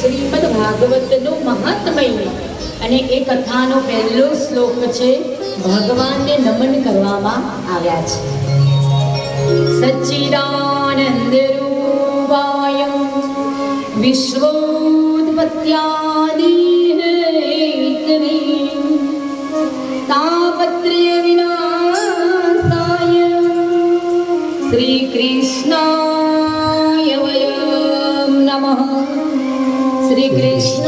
શ્રીમદ ભાગવતનું મહાત્મય અને એ કથાનો પહેલો શ્લોક છે ભગવાનને નમન કરવામાં આવ્યા છે. સચ્ચિદાનંદ રૂપાય વિશ્વોત્પત્યાદિ હેતવે તાપત્રય વિનાશાય શ્રી કૃષ્ણાય વયમ નમઃ. શ્રી કૃષ્ણ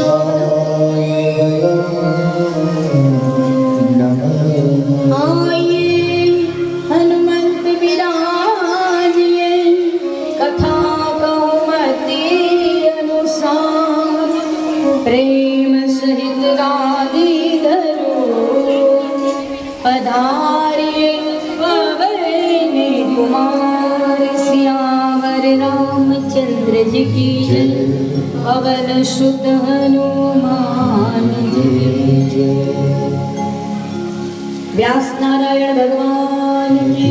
प्रेम सहित राधे धरो पधारिए पवने कुमार सियावर रामचंद्र जी की जय पवन सुत हनुमान जी जय. व्यास नारायण भगवान की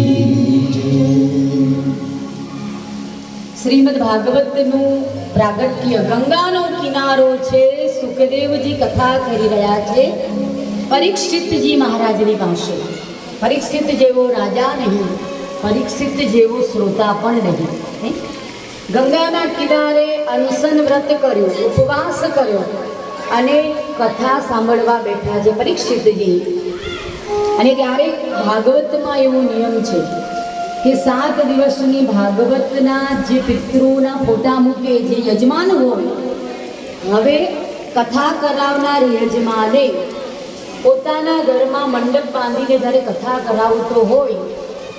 શ્રીમદ ભાગવતનું પ્રાગટ્ય ગંગાનો કિનારો છે. સુખદેવજી કથા કરી રહ્યા છે પરીક્ષિતજી મહારાજની પાસે. પરીક્ષિત જેવો રાજા નહીં, પરીક્ષિત જેવો શ્રોતા પણ નહીં. ગંગાના કિનારે અનશન વ્રત કર્યું, ઉપવાસ કર્યો અને કથા સાંભળવા બેઠા છે પરીક્ષિતજી. અને ત્યારે ભાગવતમાં એવો નિયમ છે કે 7 દિવસની ભાગવતના જે પિતૃઓના ફોટા મૂકે જે યજમાન હોય, હવે કથા કરાવનાર યજમાને પોતાના ઘરમાં મંડપ બાંધીને જ્યારે કથા કરાવતો હોય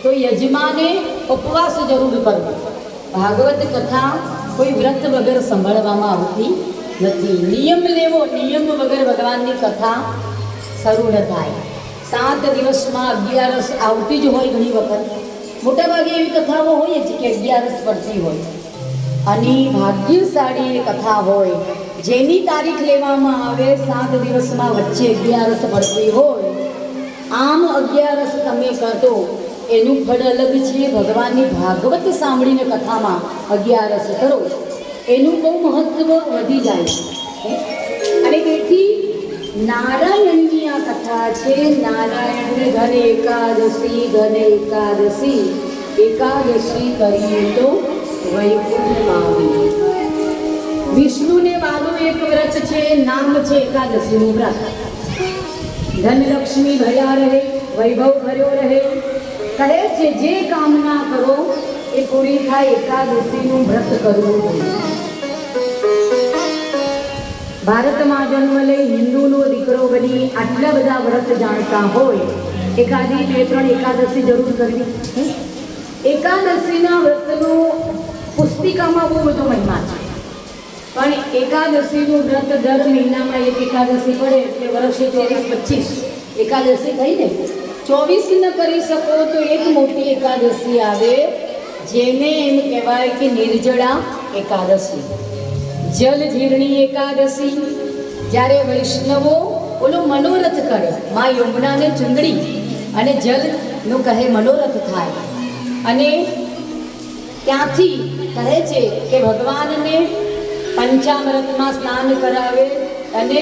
તો યજમાને ઉપવાસ જરૂર કરવો. ભાગવત કથા કોઈ વ્રત વગર સંભાળવામાં આવતી નથી. નિયમ લેવો, નિયમ વગર ભગવાનની કથા શરૂ ન થાય. 7 દિવસમાં 11 આવતી જ હોય. ઘણી વખત મોટાભાગે એવી કથાઓ હોય છે કે 11 પડતી હોય અને ભાગ્યશાળી એ કથા હોય જેની તારીખ લેવામાં આવે 7 દિવસમાં વચ્ચે 11 પડતી હોય. આમ 11 તમે કહો એનું ફળ અલગ છે. ભગવાનની ભાગવત સાંભળીને કથામાં 11 કરો એનું બહુ મહત્વ વધી જાય છે. અને તેથી નારાયણની આ કથા છે. નારાયણને ઘન એકાદશી, ઘન એકાદશી, એકાદશી કરીએ તો વૈકુંઠ આવી. વિષ્ણુને વાલું એક વ્રત છે, નામ છે એકાદશીનું વ્રત. ધનલક્ષ્મી ભર્યા રહે, વૈભવ ભર્યો રહે. કહે છે જે કામના કરો એ પૂરી થાય. એકાદશીનું વ્રત કરવું જોઈએ. ભારતમાં જન્મ લઈ હિન્દુનો દીકરો બની આટલા બધા વ્રત જાણતા હોય, એકાદી 2-3 એકાદશી જરૂર કરવી. એકાદશીના વ્રતનો પુસ્તિકામાં બહુ બધો મહિમા છે. પણ એકાદશીનું વ્રત દર મહિનામાં એક એકાદશી પડે એટલે વર્ષે 24-25 એકાદશી થઈને 24 ન કરી શકો તો એક મોટી એકાદશી આવે જેને એમ કહેવાય કે નિર્જળા એકાદશી, જલ જીર્ણી એકાદશી. જ્યારે વૈષ્ણવો ઓલો મનોરથ કરે, મા યમુનાને ચુંદડી અને જલનું કહે મનોરથ થાય અને ત્યાંથી કહે છે કે ભગવાનને પંચામૃતમાં સ્નાન કરાવે અને